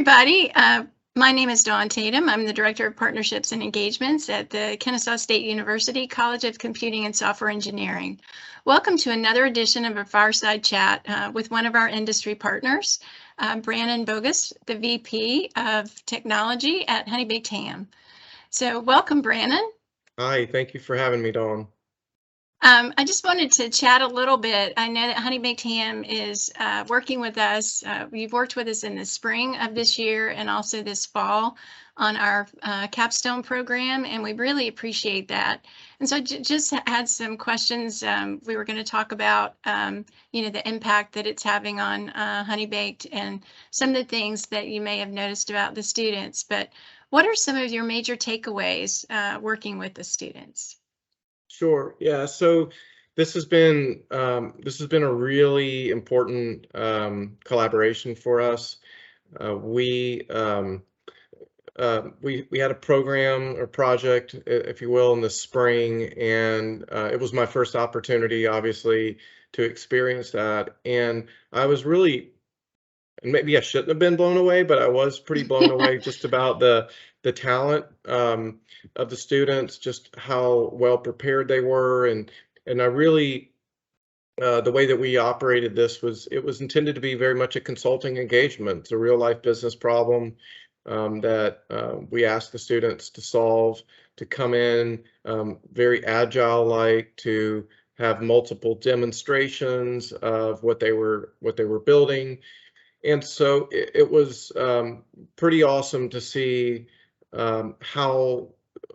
everybody. My name is Dawn Tatum. I'm the Director of Partnerships and Engagements at the Kennesaw State University College of Computing and Software Engineering. Welcome to another edition of a Fireside Chat with one of our industry partners, Brannon Boggus, the VP of Technology at Honeybaked Ham. So welcome, Brannon. Hi, thank you for having me, Dawn. I just wanted to chat a little bit. I know that Honeybaked Ham is working with us. You've worked with us in the spring of this year and also this fall on our capstone program, and we really appreciate that. And so I just had some questions. We were going to talk about, the impact that it's having on Honeybaked and some of the things that you may have noticed about the students. But what are some of your major takeaways working with the students? Sure. Yeah. So this has been a really important collaboration for us. We had a program or project, if you will, in the spring, and it was my first opportunity, obviously, to experience that. And I was really, and maybe I shouldn't have been blown away, but I was pretty blown away just about the talent of the students, just how well prepared they were, and I really the way that we operated this was intended to be very much a consulting engagement. It's a real life business problem that we asked the students to solve, to come in very agile, like to have multiple demonstrations of what they were building. And so it was pretty awesome to see how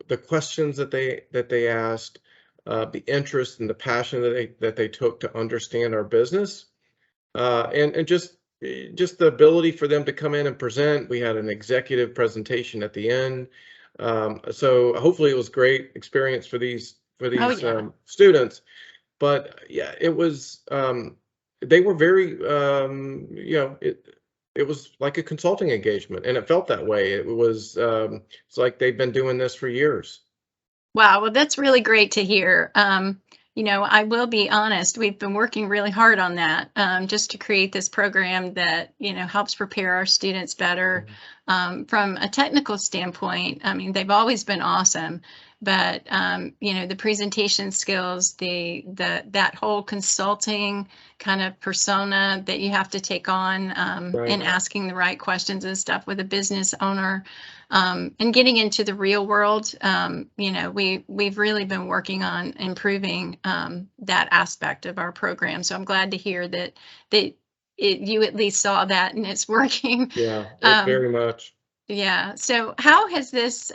the questions that they asked, the interest and the passion that they took to understand our business, and just the ability for them to come in and present. We had an executive presentation at the end, so hopefully it was a great experience for these students. But yeah, it was. They were very, it was like a consulting engagement, and it felt that way. It was, it's like they've been doing this for years. Wow, well, that's really great to hear. I will be honest, we've been working really hard on that, just to create this program that, helps prepare our students better. From a technical standpoint, I mean, they've always been awesome, but, the presentation skills, that whole consulting kind of persona that you have to take on, and asking the right questions and stuff with a business owner, and getting into the real world, we've really been working on improving that aspect of our program. So I'm glad to hear that you at least saw that and it's working. Yeah, very much. Yeah. So how has this?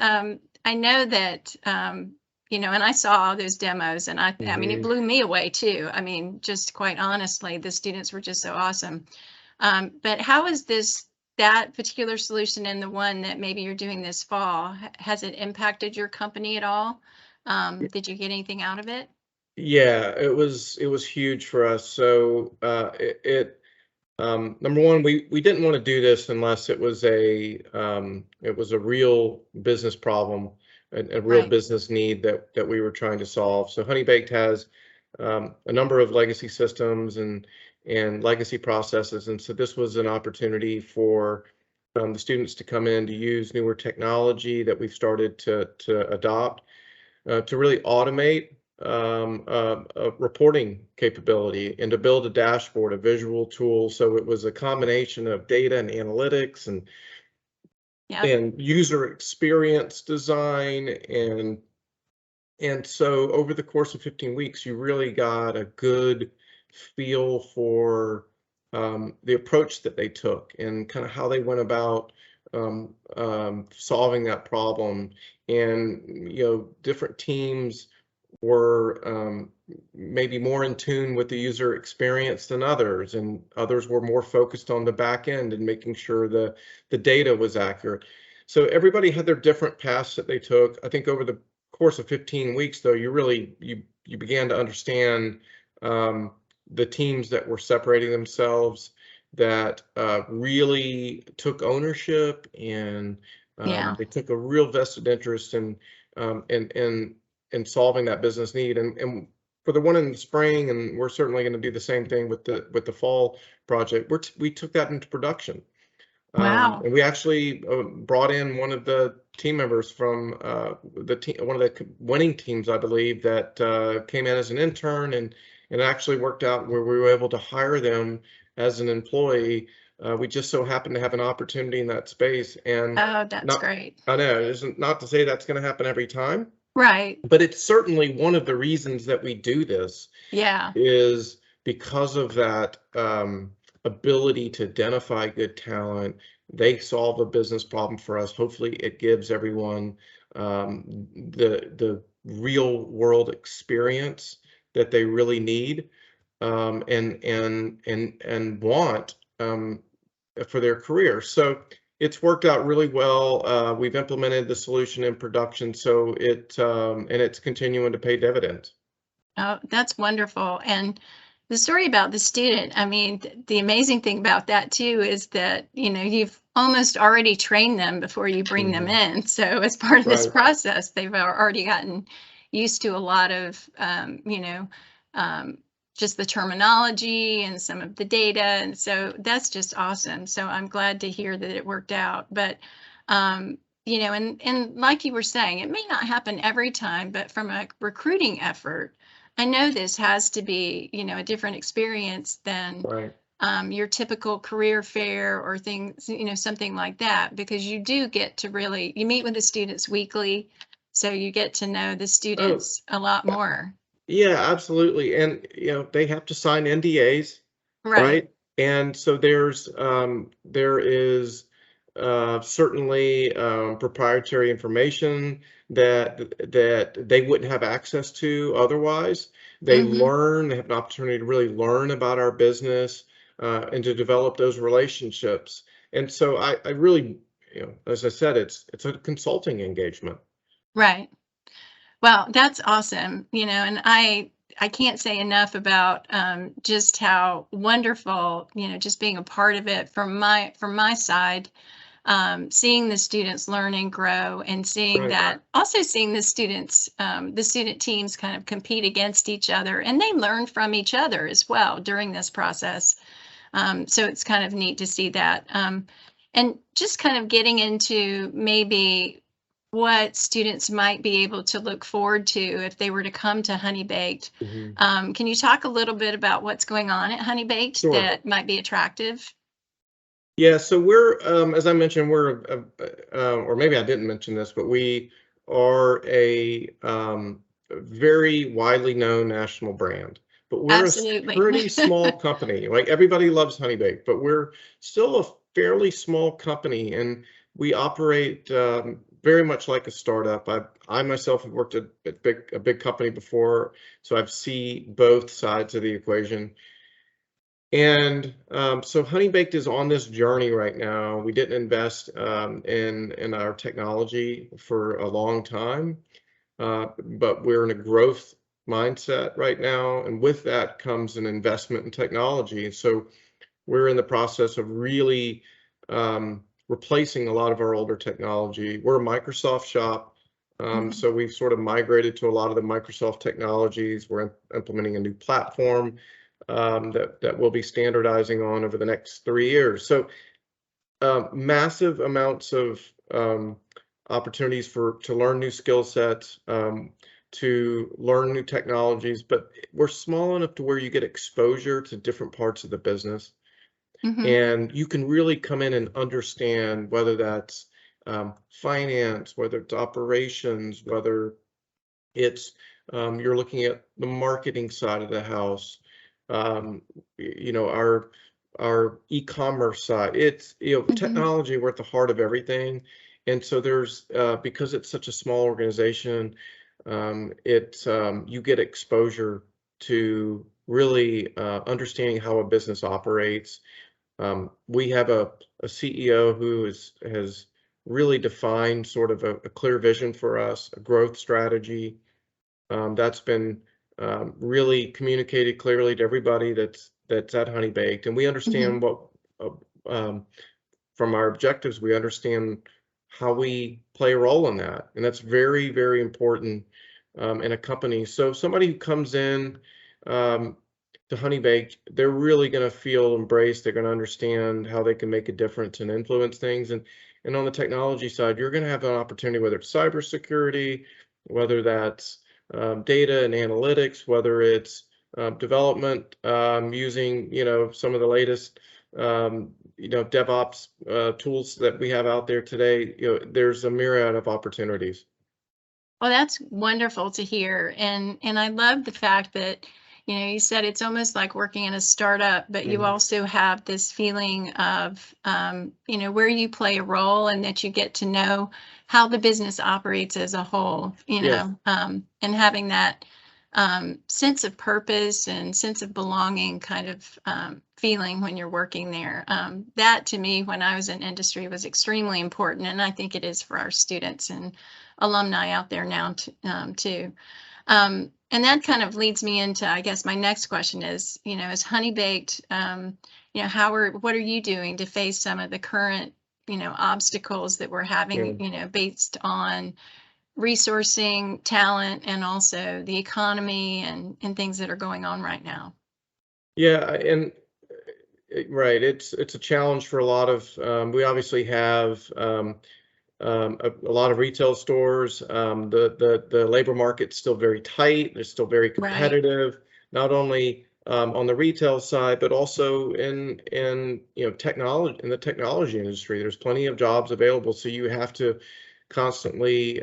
I know that and I saw all those demos, and I mean, it blew me away too. I mean, just quite honestly, the students were just so awesome. But how is that particular solution and the one that maybe you're doing this fall, has it impacted your company at all? Did you get anything out of it? Yeah, it was huge for us. So number one, we didn't want to do this unless it was a real business problem, a real business need that we were trying to solve. So Honeybaked has a number of legacy systems and legacy processes, and so this was an opportunity for the students to come in to use newer technology that we've started to adopt to really automate a reporting capability and to build a dashboard, a visual tool. So it was a combination of data and analytics and user experience design, and so over the course of 15 weeks, you really got a good feel for the approach that they took and kind of how they went about solving that problem. And different teams were maybe more in tune with the user experience than others, and others were more focused on the back end and making sure the data was accurate. So everybody had their different paths that they took. I think over the course of 15 weeks, though, you began to understand the teams that were separating themselves, that really took ownership, and they took a real vested interest in solving that business need. And for the one in the spring, and we're certainly going to do the same thing with the fall project, we took that into production. Wow. And we actually brought in one of the team members from one of the winning teams, I believe, that came in as an intern, and it actually worked out where we were able to hire them as an employee. We just so happened to have an opportunity in that space, and Oh, that's not, great. I know, it isn't not to say that's going to happen every time, Right. but it's certainly one of the reasons that we do this Yeah. is because of that ability to identify good talent. They solve a business problem for us. Hopefully, it gives everyone the real world experience that they really need and want for their career. So it's worked out really well. We've implemented the solution in production, so and it's continuing to pay dividends. Oh, that's wonderful. And the story about the student, I mean, the amazing thing about that too is that, you've almost already trained them before you bring them Mhm. in. So as part of this Right. process, they've already gotten used to a lot of, um, just the terminology and some of the data. And so that's just awesome. So I'm glad to hear that it worked out. But, and like you were saying, it may not happen every time, but from a recruiting effort, I know this has to be, a different experience than Right. your typical career fair or things, something like that, because you do get to really, you meet with the students weekly, so you get to know the Oh, students a lot uh, more. yeah, absolutely. And they have to sign NDAs, Right. right? And so there is certainly proprietary information that they wouldn't have access to otherwise. Mm-hmm. They have an opportunity to really learn about our business and to develop those relationships. And so I really, as I said, it's a consulting engagement. Right. Well, that's awesome. And I can't say enough about just how wonderful, just being a part of it from my side, seeing the students learn and grow, and seeing Right. that, also seeing the student teams kind of compete against each other, and they learn from each other as well during this process. So it's kind of neat to see that. And just kind of getting into maybe what students might be able to look forward to if they were to come to Honey Baked. Mhm. Can you talk a little bit about what's going on at Honey Baked Sure. that might be attractive? Yeah, so as I mentioned, or maybe I didn't mention this, but we are a very widely known national brand. But we're a Absolutely. pretty small company. Like everybody loves Honey Bake, but we're still a fairly small company, and we operate very much like a startup. I myself have worked at a big company before, so I've seen both sides of the equation. And so Honey Baked is on this journey right now. We didn't invest in our technology for a long time, but we're in a growth mindset right now, and with that comes an investment in technology. So we're in the process of really replacing a lot of our older technology. We're a Microsoft shop, Mhm. so we've sort of migrated to a lot of the Microsoft technologies. We're implementing a new platform that we'll be standardizing on over the next 3 years. So massive amounts of opportunities to learn new skill sets, to learn new technologies, but we're small enough to where you get exposure to different parts of the business. Mhm. And you can really come in and understand whether that's finance, whether it's operations, whether it's you're looking at the marketing side of the house, um, our e-commerce side. It's Mhm. technology. We're at the heart of everything, and so there's because it's such a small organization, you get exposure to really understanding how a business operates. We have a CEO who has really defined sort of a clear vision for us, a growth strategy that's been really communicated clearly to everybody that's at Honey Baked, and we Mhm. understand what uh, um, from our objectives. We understand how we play a role in that, and that's very, very important in a company. So somebody who comes in, um, to Honey Baked, they're really going to feel embraced. They're going to understand how they can make a difference and influence things. And on the technology side, you're going to have an opportunity, whether it's cybersecurity, whether that's data and analytics, whether it's development using, some of the latest, DevOps tools that we have out there today. There's a myriad of opportunities. Well, that's wonderful to hear. And I love the fact that, you said it's almost like working in a startup, but you also have this feeling of, where you play a role and that you get to know how the business operates as a whole, Yes. and having that sense of purpose and sense of belonging kind of feeling when you're working there. That to me, when I was in industry, was extremely important. And I think it is for our students and alumni out there now too. And that kind of leads me into, I guess, my next question is, is Honey Baked, what are you doing to face some of the current, obstacles that we're having, based on resourcing talent and also the economy and things that are going on right now? Yeah, and right, it's a challenge for a lot of. We obviously have a lot of retail stores. The labor market's still very tight. It's still very Right. competitive, not only on the retail side, but also in technology, in the technology industry. There's plenty of jobs available, so you have to constantly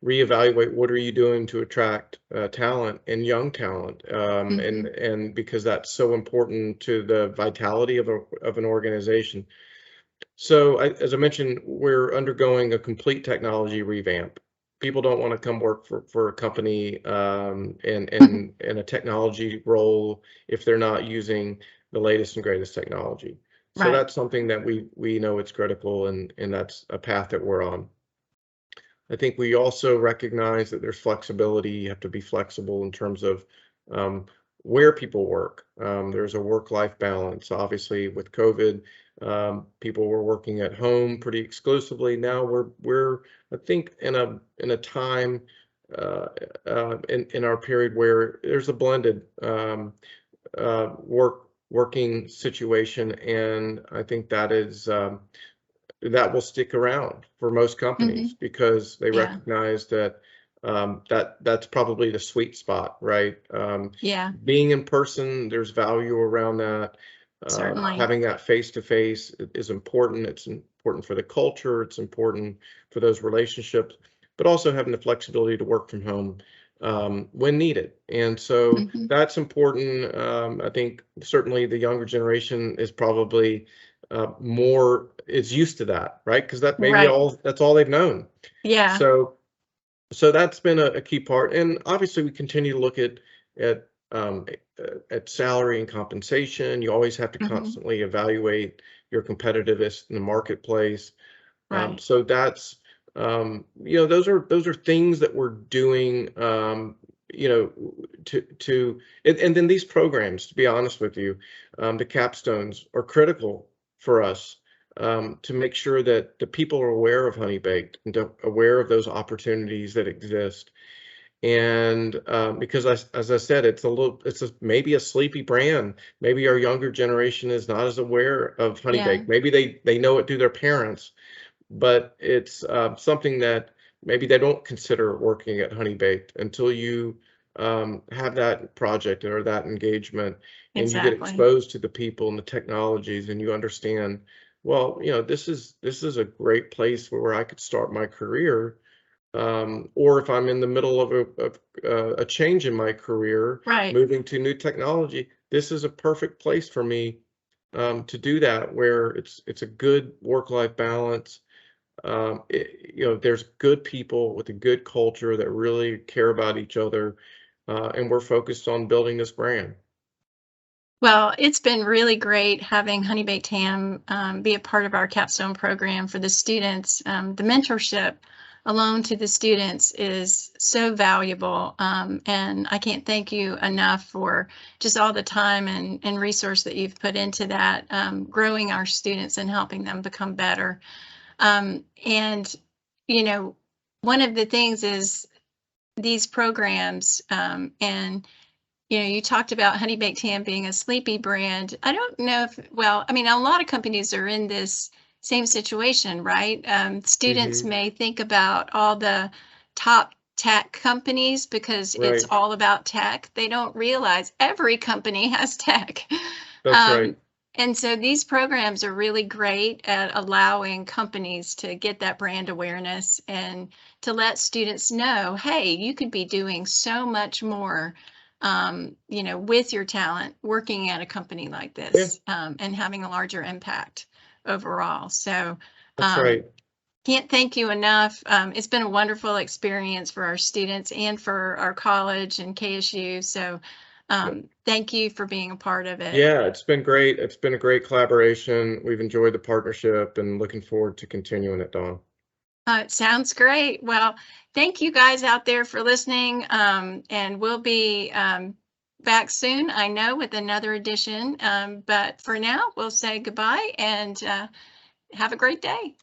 reevaluate what are you doing to attract talent and young talent, and because that's so important to the vitality of an organization. So as I mentioned, we're undergoing a complete technology revamp. People don't want to come work for a company in a technology role if they're not using the latest and greatest technology. So Right. that's something that we know it's critical, and that's a path that we're on. I think we also recognize that there's flexibility. You have to be flexible in terms of where people work. There's a work-life balance. Obviously, with COVID, people were working at home pretty exclusively. Now we're I think in a time in our period where there's a blended working situation, and I think that is that will stick around for most companies because they Yeah. recognize that that's probably the sweet spot, right? Yeah. Being in person, there's value around that. Certainly. Having that face to face is important. It's important for the culture. It's important for those relationships, but also having the flexibility to work from home when needed. And so that's important. I think certainly the younger generation is probably more is used to that, right? Because Right. that's all they've known. Yeah. So that's been a key part, and obviously we continue to look at um, at salary and compensation. You always have to constantly evaluate your competitiveness in the marketplace. Right. So that's those are things that we're doing. And then these programs, to be honest with you, the capstones are critical for us to make sure that the people are aware of Honey Baked and aware of those opportunities that exist. And because as I said, it's maybe a sleepy brand. Maybe our younger generation is not as aware of Honey Yeah. Baked. Maybe they know it through their parents, but it's something that maybe they don't consider working at Honey Baked until you have that project or that engagement, and you get Exactly. exposed to the people and the technologies, and you understand, well, this is a great place where I could start my career. Or if I'm in the middle of a change in my career, Right. moving to new technology, this is a perfect place for me to do that, where it's a good work-life balance. There's good people with a good culture that really care about each other, and we're focused on building this brand. Well, it's been really great having Honey Baked Ham be a part of our capstone program for the students. The mentorship alone to the students is so valuable, and I can't thank you enough for just all the time and resource that you've put into that, growing our students and helping them become better. And, you know, one of the things is these programs, and you talked about Honey Baked Ham being a sleepy brand. I don't know if, well, I mean, a lot of companies are in this same situation, right? Students Hmm. may think about all the top tech companies because it's Right. all about tech. They don't realize every company has tech. That's right. Um, and so these programs are really great at allowing companies to get that brand awareness and to let students know, hey, you could be doing so much more, with your talent working at a company like Yeah, this, and having a larger impact overall. So that's um, right. can't thank you enough. It's been a wonderful experience for our students and for our college and KSU. So thank you for being a part of it. Yeah, it's been great. It's been a great collaboration. We've enjoyed the partnership and looking forward to continuing it, Dawn. It sounds great. Well, thank you guys out there for listening. And we'll be back soon, I know, with another edition. But for now, we'll say goodbye and have a great day.